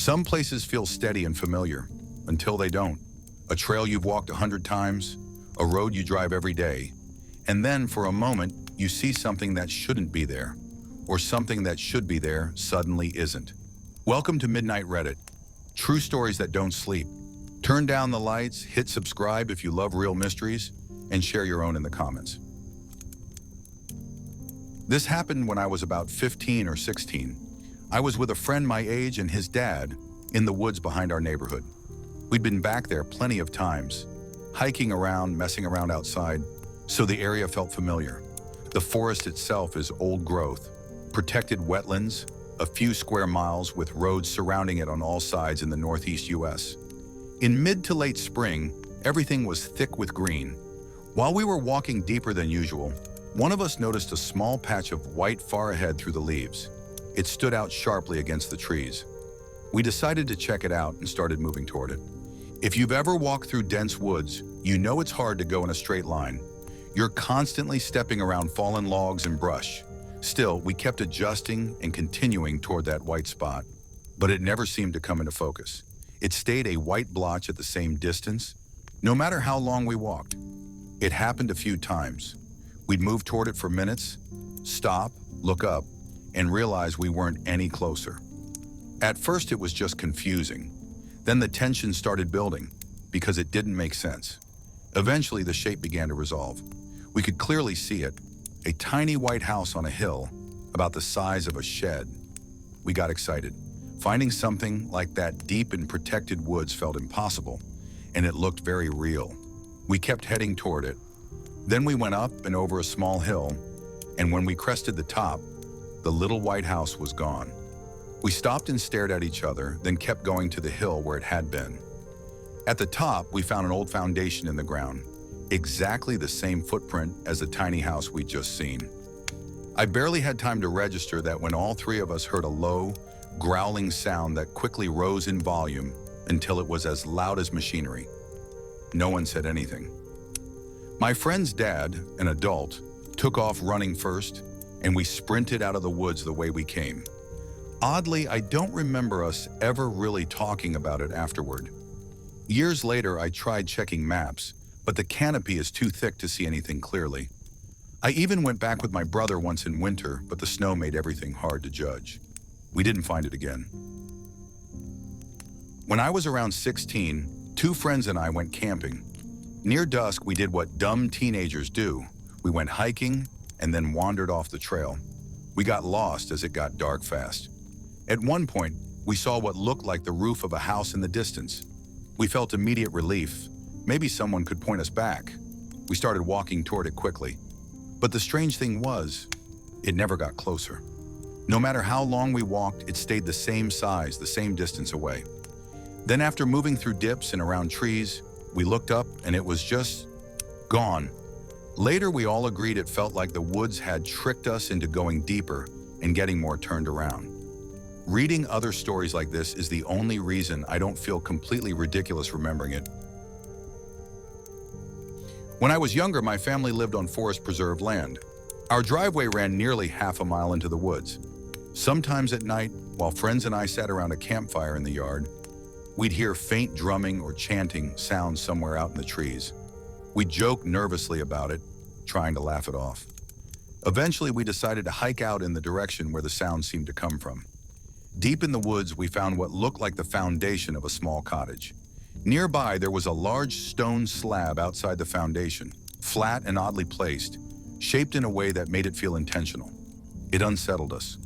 Some places feel steady and familiar until they don't. A trail you've walked 100 times, a road you drive every day, and then for a moment, you see something that shouldn't be there, or something that should be there suddenly isn't. Welcome to Midnight Reddit, true stories that don't sleep. Turn down the lights, hit subscribe if you love real mysteries, and share your own in the comments. This happened when I was about 15 or 16. I was with a friend my age and his dad in the woods behind our neighborhood. We'd been back there plenty of times, hiking around, messing around outside, so the area felt familiar. The forest itself is old growth, protected wetlands, a few square miles with roads surrounding it on all sides in the northeast US. In mid to late spring, everything was thick with green. While we were walking deeper than usual, one of us noticed a small patch of white far ahead through the leaves. It stood out sharply against the trees. We decided to check it out and started moving toward it. If you've ever walked through dense woods, you know it's hard to go in a straight line. You're constantly stepping around fallen logs and brush. Still, we kept adjusting and continuing toward that white spot, but it never seemed to come into focus. It stayed a white blotch at the same distance, no matter how long we walked. It happened a few times. We'd move toward it for minutes, stop, look up, and realize we weren't any closer. At first, it was just confusing. Then the tension started building because it didn't make sense. Eventually, the shape began to resolve. We could clearly see it, a tiny white house on a hill, about the size of a shed. We got excited. Finding something like that deep in protected woods felt impossible, and it looked very real. We kept heading toward it. Then we went up and over a small hill, and when we crested the top, the little white house was gone. We stopped and stared at each other, then kept going to the hill where it had been. At the top, we found an old foundation in the ground, exactly the same footprint as the tiny house we'd just seen. I barely had time to register that when all three of us heard a low, growling sound that quickly rose in volume until it was as loud as machinery. No one said anything. My friend's dad, an adult, took off running first, and we sprinted out of the woods the way we came. Oddly, I don't remember us ever really talking about it afterward. Years later, I tried checking maps, but the canopy is too thick to see anything clearly. I even went back with my brother once in winter, but the snow made everything hard to judge. We didn't find it again. When I was around 16, two friends and I went camping. Near dusk, we did what dumb teenagers do. We went hiking and then wandered off the trail. We got lost as it got dark fast. At one point, we saw what looked like the roof of a house in the distance. We felt immediate relief. Maybe someone could point us back. We started walking toward it quickly. But the strange thing was, it never got closer. No matter how long we walked, it stayed the same size, the same distance away. Then after moving through dips and around trees, we looked up and it was just gone. Later, we all agreed it felt like the woods had tricked us into going deeper and getting more turned around. Reading other stories like this is the only reason I don't feel completely ridiculous remembering it. When I was younger, my family lived on forest preserve land. Our driveway ran nearly half a mile into the woods. Sometimes at night, while friends and I sat around a campfire in the yard, we'd hear faint drumming or chanting sounds somewhere out in the trees. We'd joke nervously about it, trying to laugh it off. Eventually, we decided to hike out in the direction where the sound seemed to come from. Deep in the woods, we found what looked like the foundation of a small cottage. Nearby, there was a large stone slab outside the foundation, flat and oddly placed, shaped in a way that made it feel intentional. It unsettled us.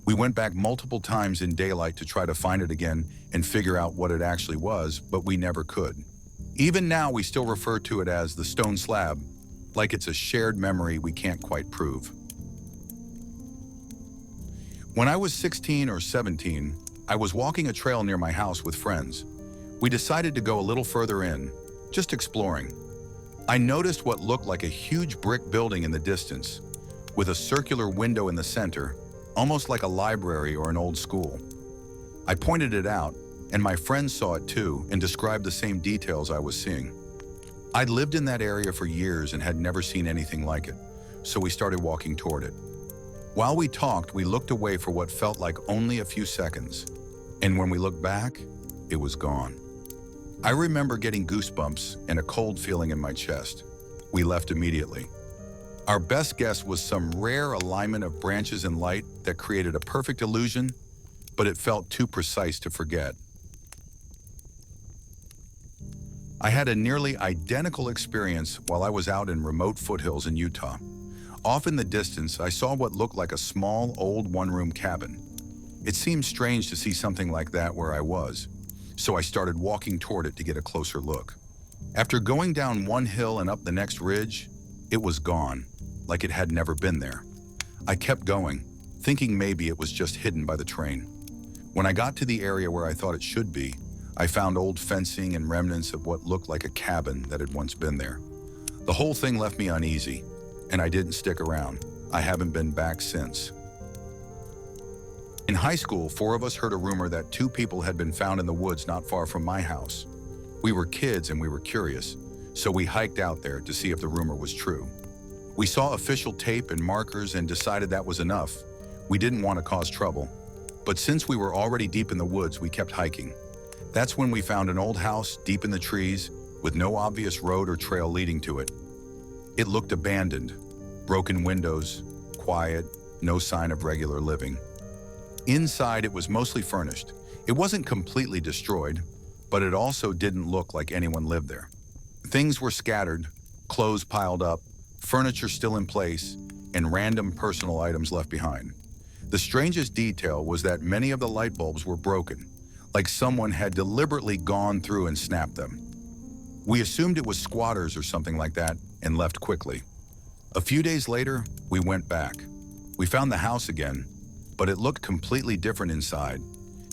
We went back multiple times in daylight to try to find it again and figure out what it actually was, but we never could. Even now, we still refer to it as the stone slab, like it's a shared memory we can't quite prove. When I was 16 or 17, I was walking a trail near my house with friends. We decided to go a little further in, just exploring. I noticed what looked like a huge brick building in the distance, with a circular window in the center, almost like a library or an old school. I pointed it out, and my friends saw it too and described the same details I was seeing. I'd lived in that area for years and had never seen anything like it, so we started walking toward it. While we talked, we looked away for what felt like only a few seconds. And when we looked back, it was gone. I remember getting goosebumps and a cold feeling in my chest. We left immediately. Our best guess was some rare alignment of branches and light that created a perfect illusion, but it felt too precise to forget. I had a nearly identical experience while I was out in remote foothills in Utah. Off in the distance, I saw what looked like a small, old one-room cabin. It seemed strange to see something like that where I was, so I started walking toward it to get a closer look. After going down one hill and up the next ridge, it was gone, like it had never been there. I kept going, thinking maybe it was just hidden by the train. When I got to the area where I thought it should be, I found old fencing and remnants of what looked like a cabin that had once been there. The whole thing left me uneasy, and I didn't stick around. I haven't been back since. In high school, 4 of us heard a rumor that 2 people had been found in the woods not far from my house. We were kids and we were curious, so we hiked out there to see if the rumor was true. We saw official tape and markers and decided that was enough. We didn't want to cause trouble, but since we were already deep in the woods, we kept hiking. That's when we found an old house deep in the trees with no obvious road or trail leading to it. It looked abandoned, broken windows, quiet, no sign of regular living. Inside, it was mostly furnished. It wasn't completely destroyed, but it also didn't look like anyone lived there. Things were scattered, clothes piled up, furniture still in place, and random personal items left behind. The strangest detail was that many of the light bulbs were broken, like someone had deliberately gone through and snapped them. We assumed it was squatters or something like that and left quickly. A few days later, we went back. We found the house again, but it looked completely different inside.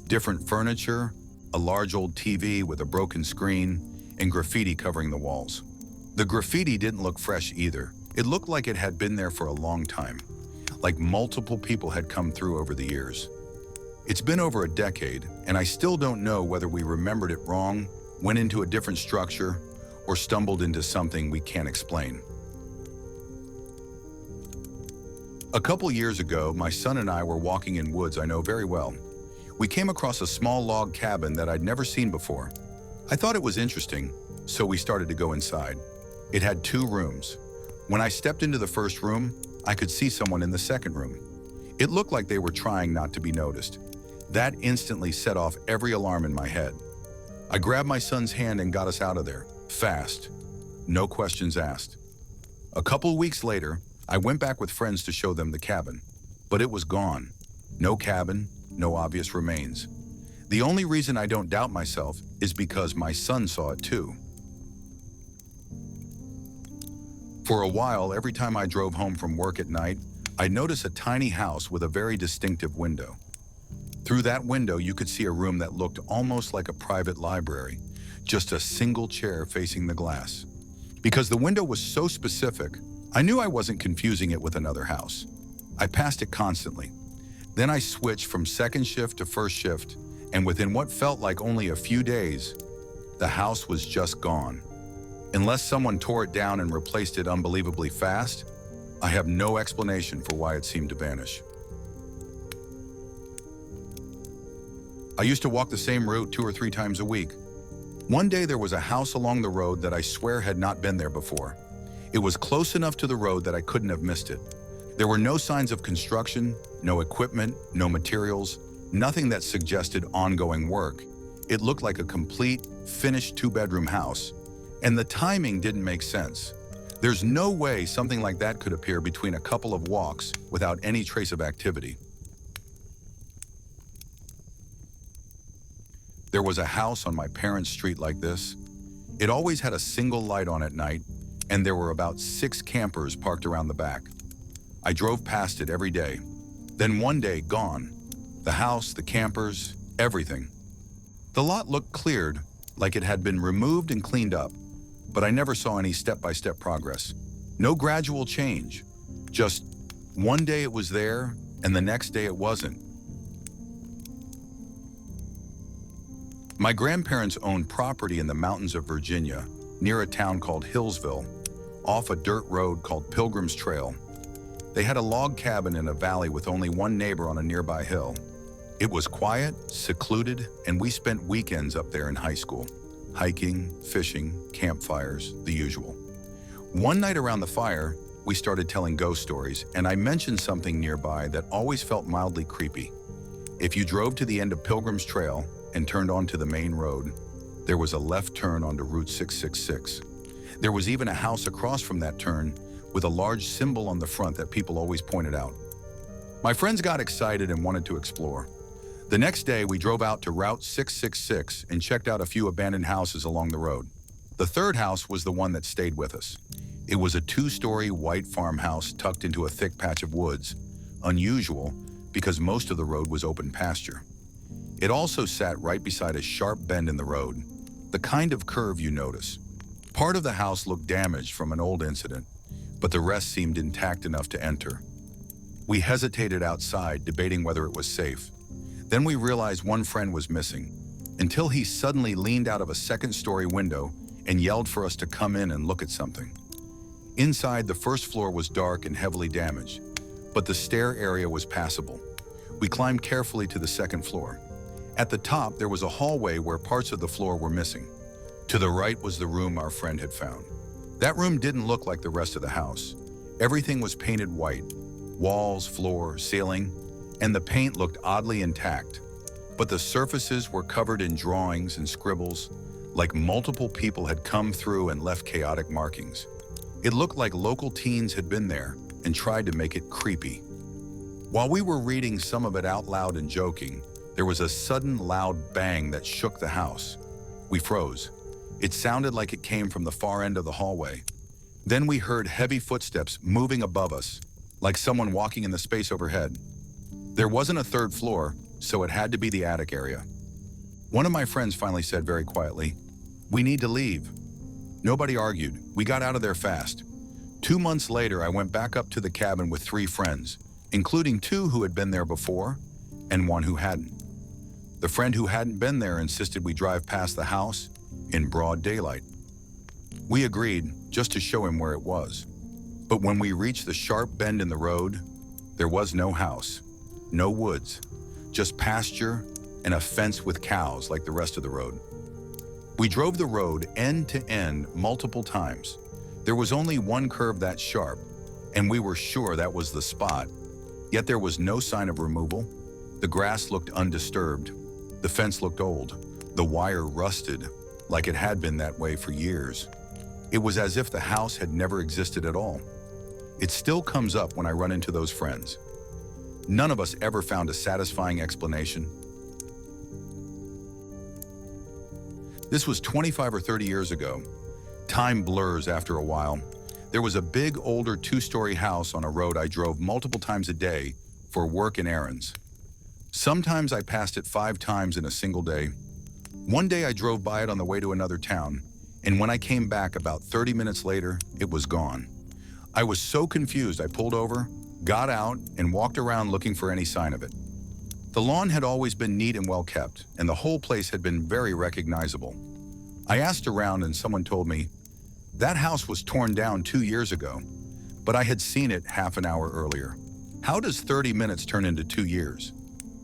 Different furniture, a large old TV with a broken screen, and graffiti covering the walls. The graffiti didn't look fresh either. It looked like it had been there for a long time, like multiple people had come through over the years. It's been over a decade, and I still don't know whether we remembered it wrong, went into a different structure, or stumbled into something we can't explain. A couple years ago, my son and I were walking in woods I know very well. We came across a small log cabin that I'd never seen before. I thought it was interesting, so we started to go inside. It had 2 rooms. When I stepped into the first room, I could see someone in the second room. It looked like they were trying not to be noticed. That instantly set off every alarm in my head. I grabbed my son's hand and got us out of there, fast. No questions asked. A couple weeks later, I went back with friends to show them the cabin, but it was gone. No cabin, no obvious remains. The only reason I don't doubt myself is because my son saw it too. For a while, every time I drove home from work at night, I'd notice a tiny house with a very distinctive window. Through that window, you could see a room that looked almost like a private library, just a single chair facing the glass. Because the window was so specific, I knew I wasn't confusing it with another house. I passed it constantly. Then I switched from second shift to first shift, and within what felt like only a few days, the house was just gone. Unless someone tore it down and replaced it unbelievably fast, I have no explanation for why it seemed to vanish. I used to walk the same route 2 or 3 times a week. One day there was a house along the road that I swear had not been there before. It was close enough to the road that I couldn't have missed it. There were no signs of construction, no equipment, no materials, nothing that suggested ongoing work. It looked like a complete, finished 2-bedroom house. And the timing didn't make sense. There's no way something like that could appear between a couple of walks without any trace of activity. There was a house on my parents' street like this. It always had a single light on at night, and there were about 6 campers parked around the back. I drove past it every day. Then one day, gone. The house, the campers, everything. The lot looked cleared, like it had been removed and cleaned up, but I never saw any step-by-step progress. No gradual change. Just one day it was there, and the next day it wasn't. My grandparents owned property in the mountains of Virginia, near a town called Hillsville, off a dirt road called Pilgrim's Trail. They had a log cabin in a valley with only one neighbor on a nearby hill. It was quiet, secluded, and we spent weekends up there in high school. Hiking, fishing, campfires, the usual. One night around the fire, we started telling ghost stories, and I mentioned something nearby that always felt mildly creepy. If you drove to the end of Pilgrim's Trail and turned onto the main road, there was a left turn onto Route 666. There was even a house across from that turn with a large symbol on the front that people always pointed out. My friends got excited and wanted to explore. The next day, we drove out to Route 666 and checked out a few abandoned houses along the road. The third house was the one that stayed with us. It was a two-story white farmhouse tucked into a thick patch of woods, unusual because most of the road was open pasture. It also sat right beside a sharp bend in the road, the kind of curve you notice. Part of the house looked damaged from an old incident, but the rest seemed intact enough to enter. We hesitated outside, debating whether it was safe. Then we realized one friend was missing, until he suddenly leaned out of a second-story window and yelled for us to come in and look at something. Inside, the first floor was dark and heavily damaged, but the stair area was passable. We climbed carefully to the second floor. At the top, there was a hallway where parts of the floor were missing. To the right was the room our friend had found. That room didn't look like the rest of the house. Everything was painted white. Walls, floor, ceiling, and the paint looked oddly intact. But the surfaces were covered in drawings and scribbles, like multiple people had come through and left chaotic markings. It looked like local teens had been there and tried to make it creepy. While we were reading some of it out loud and joking, there was a sudden loud bang that shook the house. We froze. It sounded like it came from the far end of the hallway. Then we heard heavy footsteps moving above us, like someone walking in the space overhead. There wasn't a third floor, so it had to be the attic area. One of my friends finally said very quietly, "We need to leave." Nobody argued. We got out of there fast. 2 months later, I went back up to the cabin with 3 friends, including 2 who had been there before and 1 who hadn't. The friend who hadn't been there insisted we drive past the house in broad daylight. We agreed, just to show him where it was. But when we reached the sharp bend in the road, there was no house, no woods, just pasture and a fence with cows like the rest of the road. We drove the road end to end multiple times. There was only one curve that sharp, and we were sure that was the spot. Yet there was no sign of removal. The grass looked undisturbed. The fence looked old. The wire rusted, like it had been that way for years. It was as if the house had never existed at all. It still comes up when I run into those friends. None of us ever found a satisfying explanation. This was 25 or 30 years ago. Time blurs after a while. There was a big, older 2-story house on a road I drove multiple times a day for work and errands. Sometimes I passed it 5 times in a single day. One day I drove by it on the way to another town, and when I came back about 30 minutes later, it was gone. I was so confused I pulled over, got out, and walked around looking for any sign of it. The lawn had always been neat and well kept, and the whole place had been very recognizable. I asked around and someone told me, that house was torn down 2 years ago, but I had seen it half an hour earlier. How does 30 minutes turn into 2 years?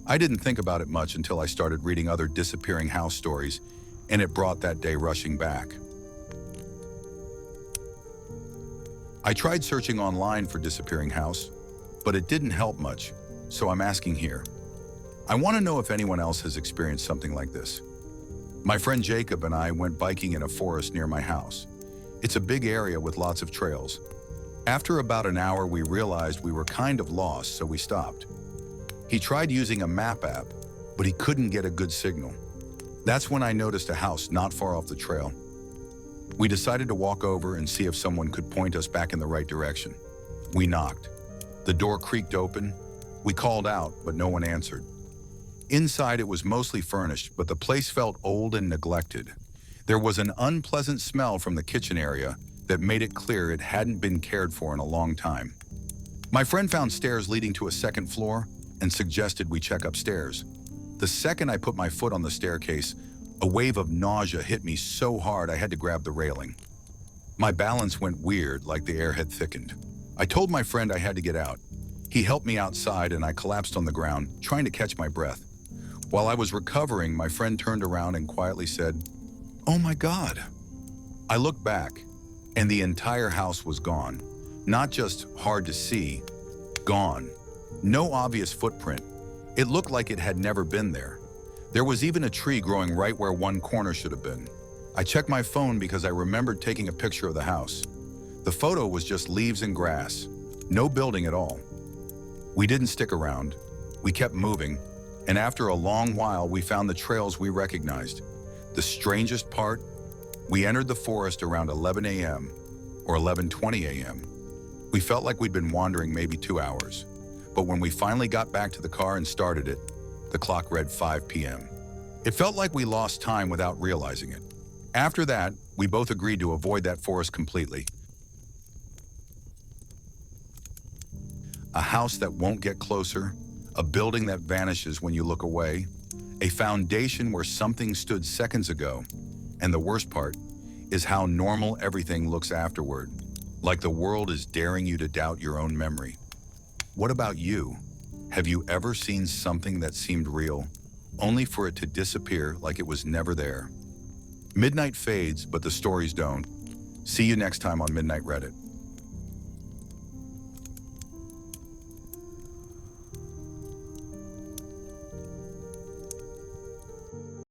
I didn't think about it much until I started reading other disappearing house stories, and it brought that day rushing back. I tried searching online for disappearing house, but it didn't help much, so I'm asking here. I want to know if anyone else has experienced something like this. My friend Jacob and I went biking in a forest near my house. It's a big area with lots of trails. After about an hour, we realized we were kind of lost, so we stopped. He tried using a map app, but he couldn't get a good signal. That's when I noticed a house not far off the trail. We decided to walk over and see if someone could point us back in the right direction. We knocked. The door creaked open. We called out, but no one answered. Inside, it was mostly furnished, but the place felt old and neglected. There was an unpleasant smell from the kitchen area that made it clear it hadn't been cared for in a long time. My friend found stairs leading to a second floor and suggested we check upstairs. The second I put my foot on the staircase, a wave of nausea hit me so hard I had to grab the railing. My balance went weird, like the air had thickened. I told my friend I had to get out. He helped me outside and I collapsed on the ground, trying to catch my breath. While I was recovering, my friend turned around and quietly said, "Oh my God." I looked back, and the entire house was gone. Not just hard to see, gone. No obvious footprint. It looked like it had never been there. There was even a tree growing right where one corner should have been. I checked my phone because I remembered taking a picture of the house. The photo was just leaves and grass, no building at all. We didn't stick around. We kept moving, and after a long while, we found the trails we recognized. The strangest part, we entered the forest around 11 a.m. or 11:20 a.m. We felt like we'd been wandering maybe 2 hours. But when we finally got back to the car and started it, the clock read 5 p.m. It felt like we lost time without realizing it. After that, we both agreed to avoid that forest completely. A house that won't get closer, a building that vanishes when you look away, a foundation where something stood seconds ago, and the worst part is how normal everything looks afterward, like the world is daring you to doubt your own memory. What about you? Have you ever seen something that seemed real, only for it to disappear like it was never there? Midnight fades, but the stories don't. See you next time on Midnight Reddit.